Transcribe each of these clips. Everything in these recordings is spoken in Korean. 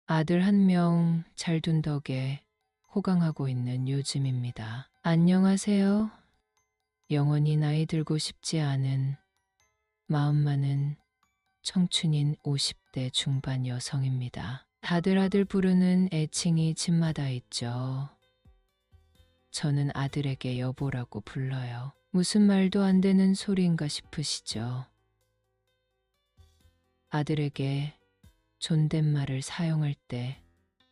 아들 한 명 잘 둔 덕에 호강하고 있는 요즘입니다. 안녕하세요. 영원히 나이 들고 싶지 않은 마음만은 청춘인 50대 중반 여성입니다. 다들 아들 부르는 애칭이 집마다 있죠. 저는 아들에게 여보라고 불러요. 무슨 말도 안 되는 소리인가 싶으시죠? 아들에게 존댓말을 사용할 때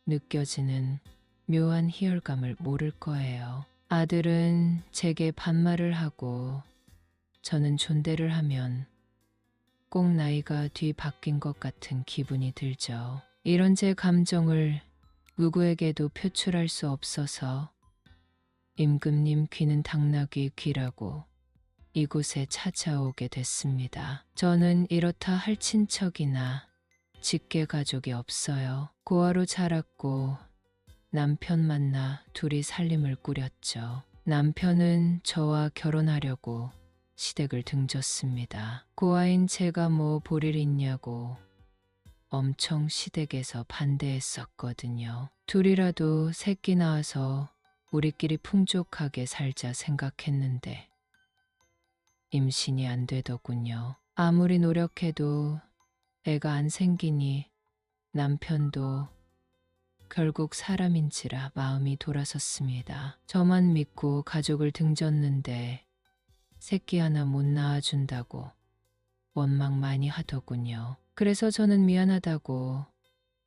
느껴지는 묘한 희열감을 모를 거예요. 아들은 제게 반말을 하고 저는 존대를 하면 꼭 나이가 뒤바뀐 것 같은 기분이 들죠. 이런 제 감정을 누구에게도 표출할 수 없어서 임금님 귀는 당나귀 귀라고 이곳에 찾아오게 됐습니다. 저는 이렇다 할 친척이나 직계 가족이 없어요. 고아로 자랐고 남편 만나 둘이 살림을 꾸렸죠. 남편은 저와 결혼하려고 시댁을 등졌습니다. 고아인 제가 뭐 볼 일 있냐고 엄청 시댁에서 반대했었거든요. 둘이라도 새끼 낳아서 우리끼리 풍족하게 살자 생각했는데 임신이 안 되더군요. 아무리 노력해도 애가 안 생기니 남편도 결국 사람인지라 마음이 돌아섰습니다. 저만 믿고 가족을 등졌는데 새끼 하나 못 낳아준다고 원망 많이 하더군요. 그래서 저는 미안하다고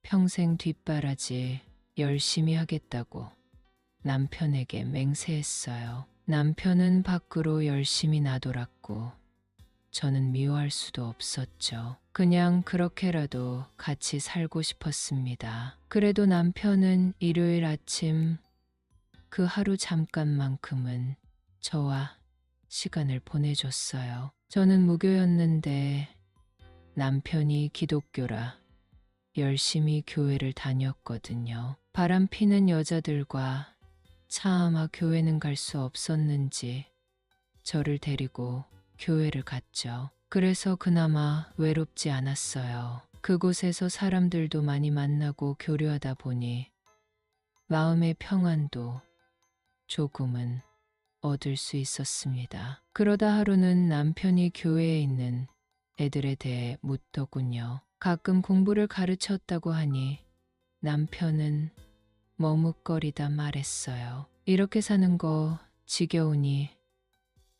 평생 뒷바라지 열심히 하겠다고 남편에게 맹세했어요. 남편은 밖으로 열심히 나돌았고 저는 미워할 수도 없었죠. 그냥 그렇게라도 같이 살고 싶었습니다. 그래도 남편은 일요일 아침 그 하루 잠깐만큼은 저와 시간을 보내줬어요. 저는 무교였는데 남편이 기독교라 열심히 교회를 다녔거든요. 바람 피는 여자들과 차마 교회는 갈 수 없었는지 저를 데리고 교회를 갔죠. 그래서 그나마 외롭지 않았어요. 그곳에서 사람들도 많이 만나고 교류하다 보니 마음의 평안도 조금은 얻을 수 있었습니다. 그러다 하루는 남편이 교회에 있는 애들에 대해 묻더군요. 가끔 공부를 가르쳤다고 하니 남편은 머뭇거리다 말했어요. 이렇게 사는 거 지겨우니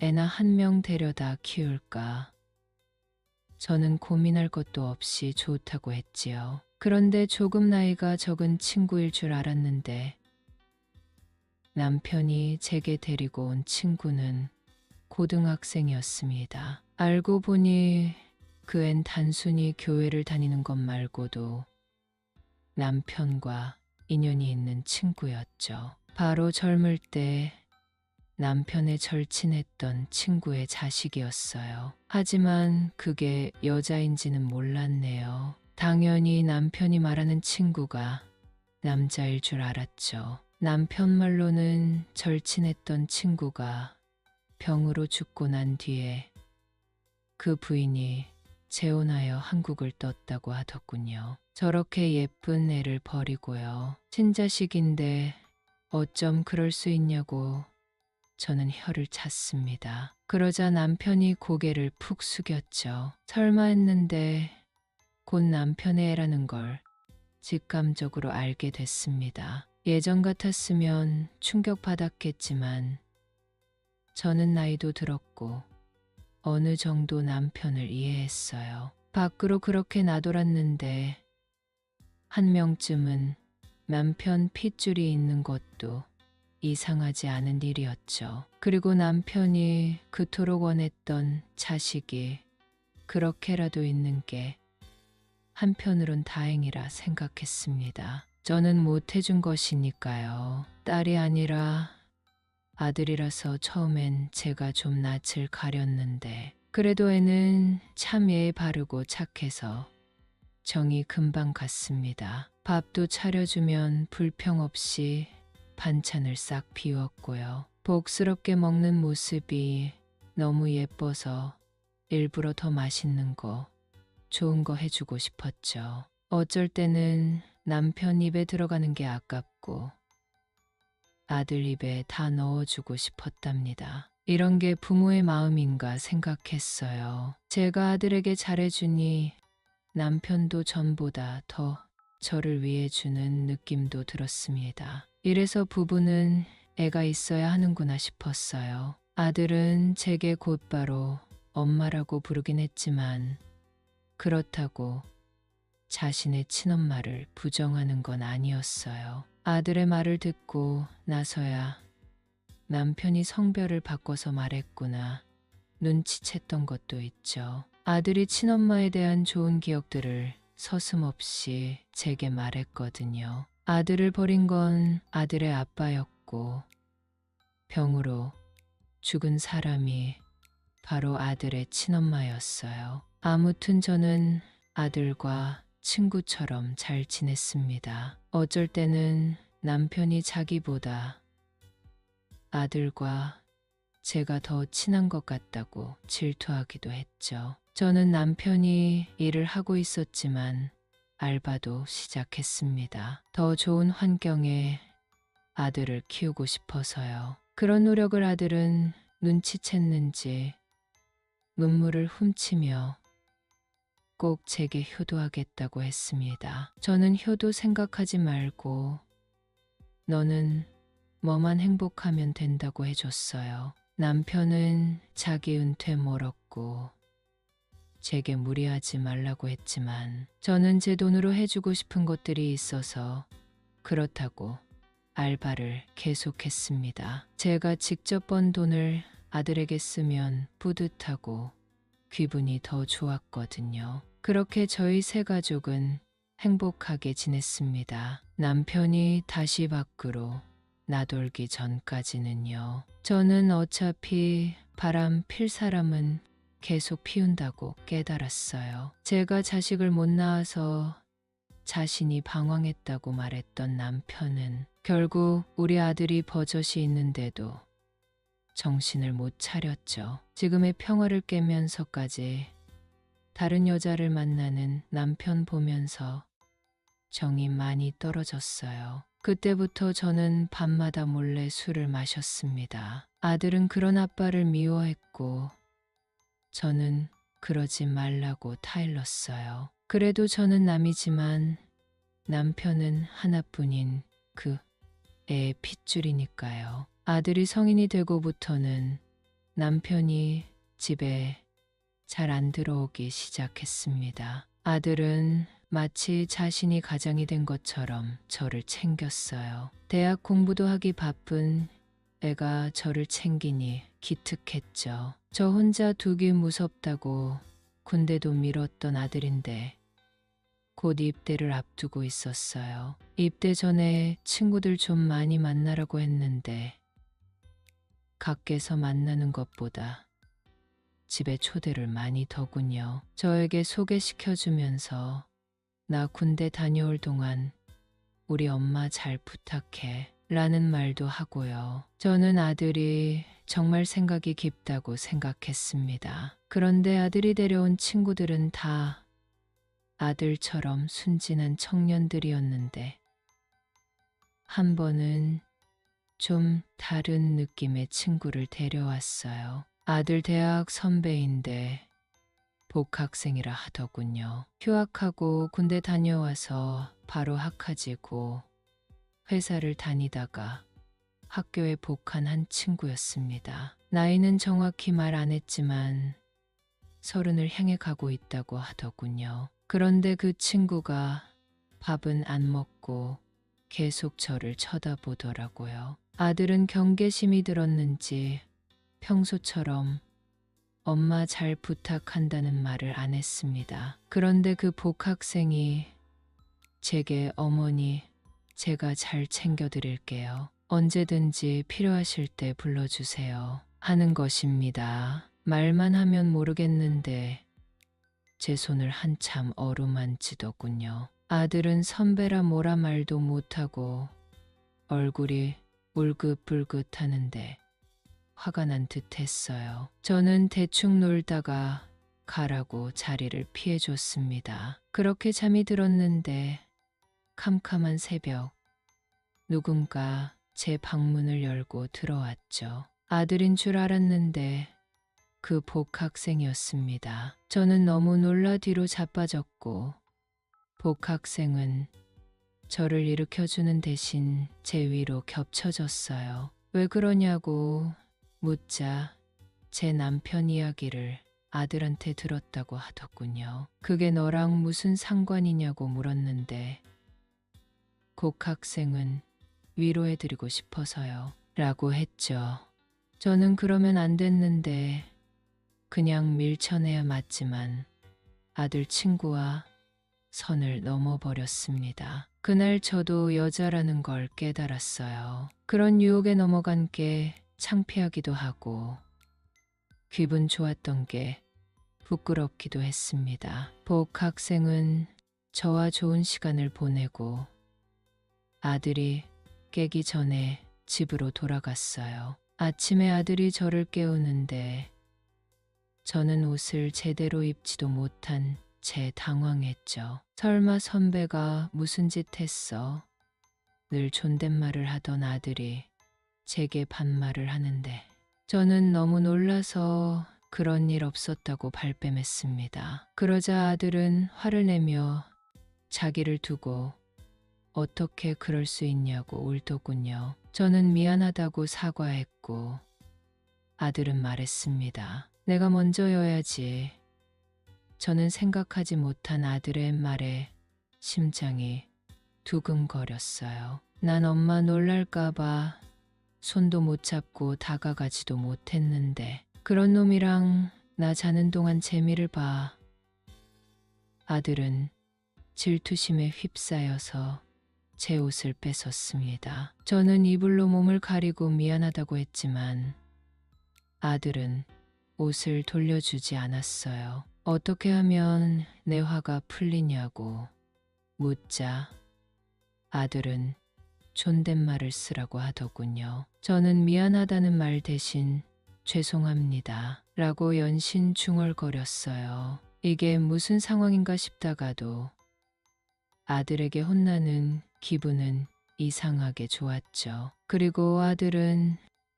애나 한 명 데려다 키울까? 저는 고민할 것도 없이 좋다고 했지요. 그런데 조금 나이가 적은 친구일 줄 알았는데 남편이 제게 데리고 온 친구는 고등학생이었습니다. 알고 보니 그 앤 단순히 교회를 다니는 것 말고도 남편과 인연이 있는 친구였죠. 바로 젊을 때 남편의 절친했던 친구의 자식이었어요. 하지만 그게 여자인지는 몰랐네요. 당연히 남편이 말하는 친구가 남자일 줄 알았죠. 남편 말로는 절친했던 친구가 병으로 죽고 난 뒤에 그 부인이 재혼하여 한국을 떴다고 하더군요. 저렇게 예쁜 애를 버리고요. 친자식인데 어쩜 그럴 수 있냐고 저는 혀를 찼습니다. 그러자 남편이 고개를 푹 숙였죠. 설마 했는데 곧 남편의 애라는 걸 직감적으로 알게 됐습니다. 예전 같았으면 충격받았겠지만 저는 나이도 들었고 어느 정도 남편을 이해했어요. 밖으로 그렇게 나돌았는데 한 명쯤은 남편 핏줄이 있는 것도 이상하지 않은 일이었죠. 그리고 남편이 그토록 원했던 자식이 그렇게라도 있는 게 한편으론 다행이라 생각했습니다. 저는 못해준 것이니까요. 딸이 아니라 아들이라서 처음엔 제가 좀 낯을 가렸는데 그래도 애는 참 예의 바르고 착해서 정이 금방 갔습니다. 밥도 차려주면 불평 없이 반찬을 싹 비웠고요. 복스럽게 먹는 모습이 너무 예뻐서 일부러 더 맛있는 거, 좋은 거 해주고 싶었죠. 어쩔 때는 남편 입에 들어가는 게 아깝고 아들 입에 다 넣어주고 싶었답니다. 이런 게 부모의 마음인가 생각했어요. 제가 아들에게 잘해주니 남편도 전보다 더 저를 위해 주는 느낌도 들었습니다. 이래서 부부는 애가 있어야 하는구나 싶었어요. 아들은 제게 곧바로 엄마라고 부르긴 했지만 그렇다고 자신의 친엄마를 부정하는 건 아니었어요. 아들의 말을 듣고 나서야 남편이 성별을 바꿔서 말했구나 눈치챘던 것도 있죠. 아들이 친엄마에 대한 좋은 기억들을 서슴없이 제게 말했거든요. 아들을 버린 건 아들의 아빠였고 병으로 죽은 사람이 바로 아들의 친엄마였어요. 아무튼 저는 아들과 친구처럼 잘 지냈습니다. 어쩔 때는 남편이 자기보다 아들과 제가 더 친한 것 같다고 질투하기도 했죠. 저는 남편이 일을 하고 있었지만 알바도 시작했습니다. 더 좋은 환경에 아들을 키우고 싶어서요. 그런 노력을 아들은 눈치챘는지 눈물을 훔치며 꼭 제게 효도하겠다고 했습니다. 저는 효도 생각하지 말고 너는 뭐만 행복하면 된다고 해줬어요. 남편은 자기 은퇴 멀었고 제게 무리하지 말라고 했지만 저는 제 돈으로 해주고 싶은 것들이 있어서 그렇다고 알바를 계속했습니다. 제가 직접 번 돈을 아들에게 쓰면 뿌듯하고 기분이 더 좋았거든요. 그렇게 저희 세 가족은 행복하게 지냈습니다. 남편이 다시 밖으로 나돌기 전까지는요. 저는 어차피 바람 필 사람은 계속 피운다고 깨달았어요. 제가 자식을 못 낳아서 자신이 방황했다고 말했던 남편은 결국 우리 아들이 버젓이 있는데도 정신을 못 차렸죠. 지금의 평화를 깨면서까지 다른 여자를 만나는 남편 보면서 정이 많이 떨어졌어요. 그때부터 저는 밤마다 몰래 술을 마셨습니다. 아들은 그런 아빠를 미워했고 저는 그러지 말라고 타일렀어요. 그래도 저는 남이지만 남편은 하나뿐인 그 애의 핏줄이니까요. 아들이 성인이 되고부터는 남편이 집에 잘 안 들어오기 시작했습니다. 아들은 마치 자신이 가장이 된 것처럼 저를 챙겼어요. 대학 공부도 하기 바쁜 애가 저를 챙기니 기특했죠. 저 혼자 두기 무섭다고 군대도 미뤘던 아들인데 곧 입대를 앞두고 있었어요. 입대 전에 친구들 좀 많이 만나라고 했는데 밖에서 만나는 것보다 집에 초대를 많이 더군요. 저에게 소개시켜주면서 나 군대 다녀올 동안 우리 엄마 잘 부탁해 라는 말도 하고요. 저는 아들이 정말 생각이 깊다고 생각했습니다. 그런데 아들이 데려온 친구들은 다 아들처럼 순진한 청년들이었는데 한 번은 좀 다른 느낌의 친구를 데려왔어요. 아들 대학 선배인데 복학생이라 하더군요. 휴학하고 군대 다녀와서 바로 학하지고 회사를 다니다가 학교에 복학한 친구였습니다. 나이는 정확히 말 안 했지만 30을 향해 가고 있다고 하더군요. 그런데 그 친구가 밥은 안 먹고 계속 저를 쳐다보더라고요. 아들은 경계심이 들었는지 평소처럼 엄마 잘 부탁한다는 말을 안 했습니다. 그런데 그 복학생이 제게 어머니, 제가 잘 챙겨드릴게요. 언제든지 필요하실 때 불러주세요. 하는 것입니다. 말만 하면 모르겠는데 제 손을 한참 어루만지더군요. 아들은 선배라 뭐라 말도 못하고 얼굴이 울긋불긋하는데 화가 난 듯 했어요. 저는 대충 놀다가 가라고 자리를 피해줬습니다. 그렇게 잠이 들었는데 캄캄한 새벽, 누군가 제 방문을 열고 들어왔죠. 아들인 줄 알았는데 그 복학생이었습니다. 저는 너무 놀라 뒤로 자빠졌고 복학생은 저를 일으켜주는 대신 제 위로 겹쳐졌어요. 왜 그러냐고 묻자 제 남편 이야기를 아들한테 들었다고 하더군요. 그게 너랑 무슨 상관이냐고 물었는데 복학생은 위로해드리고 싶어서요. 라고 했죠. 저는 그러면 안 됐는데 그냥 밀쳐내야 맞지만 아들 친구와 선을 넘어버렸습니다. 그날 저도 여자라는 걸 깨달았어요. 그런 유혹에 넘어간 게 창피하기도 하고 기분 좋았던 게 부끄럽기도 했습니다. 복학생은 저와 좋은 시간을 보내고 아들이 깨기 전에 집으로 돌아갔어요. 아침에 아들이 저를 깨우는데 저는 옷을 제대로 입지도 못한 채 당황했죠. 설마 선배가 무슨 짓 했어? 늘 존댓말을 하던 아들이 제게 반말을 하는데 저는 너무 놀라서 그런 일 없었다고 발뺌했습니다. 그러자 아들은 화를 내며 자기를 두고 어떻게 그럴 수 있냐고 울더군요. 저는 미안하다고 사과했고 아들은 말했습니다. 내가 먼저여야지. 저는 생각하지 못한 아들의 말에 심장이 두근거렸어요. 난 엄마 놀랄까봐 손도 못 잡고 다가가지도 못했는데 그런 놈이랑 나 자는 동안 재미를 봐. 아들은 질투심에 휩싸여서 제 옷을 뺏었습니다. 저는 이불로 몸을 가리고 미안하다고 했지만 아들은 옷을 돌려주지 않았어요. 어떻게 하면 내 화가 풀리냐고 묻자 아들은 존댓말을 쓰라고 하더군요. 저는 미안하다는 말 대신 죄송합니다 라고 연신 중얼거렸어요. 이게 무슨 상황인가 싶다가도 아들에게 혼나는 기분은 이상하게 좋았죠. 그리고 아들은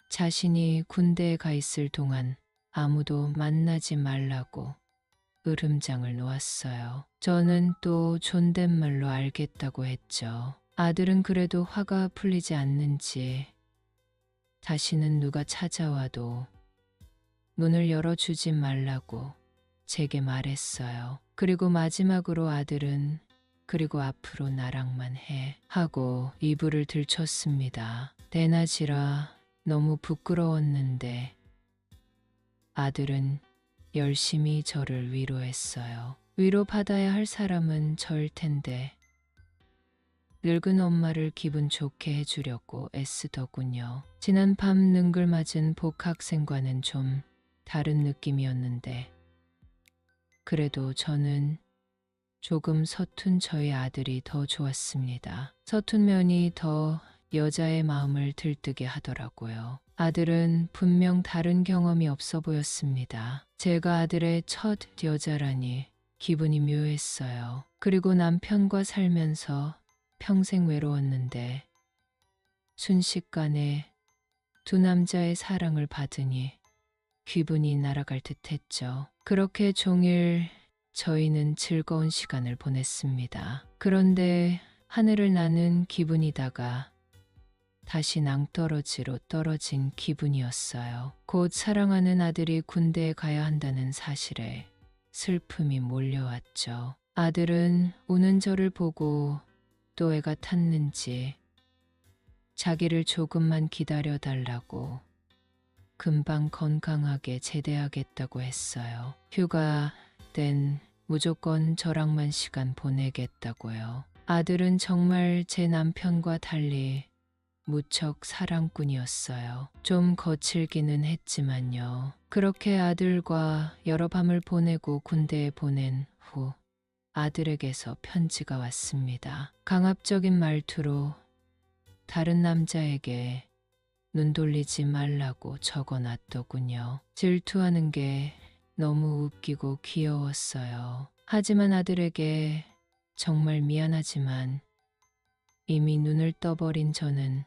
자신이 군대에 가 있을 동안 아무도 만나지 말라고 으름장을 놓았어요. 저는 또 존댓말로 알겠다고 했죠. 아들은 그래도 화가 풀리지 않는지 다시는 누가 찾아와도 문을 열어주지 말라고 제게 말했어요. 그리고 마지막으로 아들은 그리고 앞으로 나랑만 해 하고 이불을 들쳤습니다. 대낮이라 너무 부끄러웠는데 아들은 열심히 저를 위로했어요. 위로받아야 할 사람은 저일 텐데 늙은 엄마를 기분 좋게 해주려고 애쓰더군요. 지난 밤 능글맞은 복학생과는 좀 다른 느낌이었는데 그래도 저는 조금 서툰 저희 아들이 더 좋았습니다. 서툰 면이 더 여자의 마음을 들뜨게 하더라고요. 아들은 분명 다른 경험이 없어 보였습니다. 제가 아들의 첫 여자라니 기분이 묘했어요. 그리고 남편과 살면서 평생 외로웠는데 순식간에 두 남자의 사랑을 받으니 기분이 날아갈 듯했죠. 그렇게 종일 저희는 즐거운 시간을 보냈습니다. 그런데 하늘을 나는 기분이다가 다시 낭떠러지로 떨어진 기분이었어요. 곧 사랑하는 아들이 군대에 가야 한다는 사실에 슬픔이 몰려왔죠. 아들은 우는 저를 보고 또 애가 탔는지 자기를 조금만 기다려 달라고 금방 건강하게 제대하겠다고 했어요. 휴가 땐 무조건 저랑만 시간 보내겠다고요. 아들은 정말 제 남편과 달리 무척 사랑꾼이었어요. 좀 거칠기는 했지만요. 그렇게 아들과 여러 밤을 보내고 군대에 보낸 후 아들에게서 편지가 왔습니다. 강압적인 말투로 다른 남자에게 눈 돌리지 말라고 적어놨더군요. 질투하는 게 너무 웃기고 귀여웠어요. 하지만 아들에게 정말 미안하지만 이미 눈을 떠버린 저는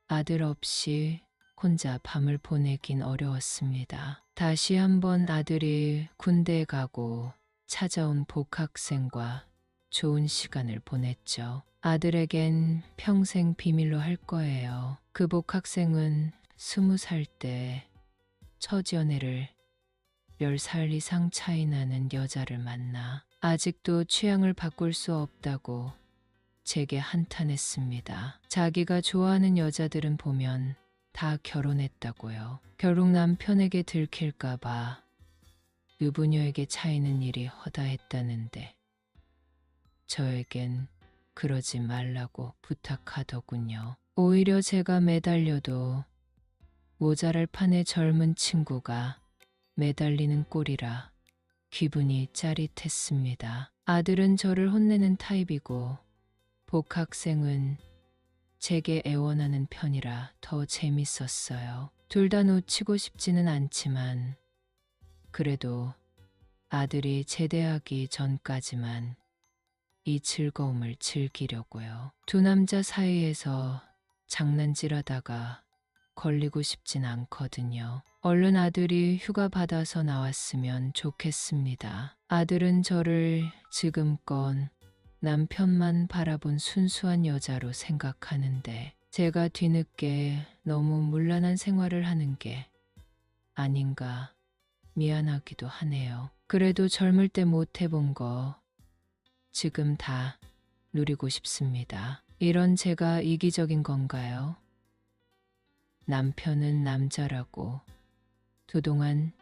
아들 없이 혼자 밤을 보내긴 어려웠습니다. 다시 한번 아들이 군대에 가고 찾아온 복학생과 좋은 시간을 보냈죠. 아들에겐 평생 비밀로 할 거예요. 그 복학생은 20살 때 처지연애를 10살 이상 차이 나는 여자를 만나 아직도 취향을 바꿀 수 없다고 제게 한탄했습니다. 자기가 좋아하는 여자들은 보면 다 결혼했다고요. 결국 남편에게 들킬까봐 유부녀에게 차이는 일이 허다했다는데 저에겐 그러지 말라고 부탁하더군요. 오히려 제가 매달려도 모자랄 판의 젊은 친구가 매달리는 꼴이라 기분이 짜릿했습니다. 아들은 저를 혼내는 타입이고 복학생은 제게 애원하는 편이라 더 재밌었어요. 둘 다 놓치고 싶지는 않지만 그래도 아들이 제대하기 전까지만 이 즐거움을 즐기려고요. 두 남자 사이에서 장난질하다가 걸리고 싶진 않거든요. 얼른 아들이 휴가 받아서 나왔으면 좋겠습니다. 아들은 저를 지금껏 남편만 바라본 순수한 여자로 생각하는데 제가 뒤늦게 너무 문란한 생활을 하는 게 아닌가 미안하기도 하네요. 그래도 젊을 때 못 해본 거 지금 다 누리고 싶습니다. 이런 제가 이기적인 건가요? 남편은 남자라고 그동안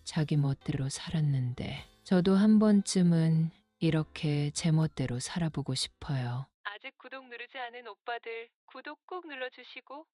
자기 멋대로 살았는데 저도 한 번쯤은 이렇게 제 멋대로 살아보고 싶어요. 아직 구독 누르지 않은 오빠들 구독 꼭 눌러주시고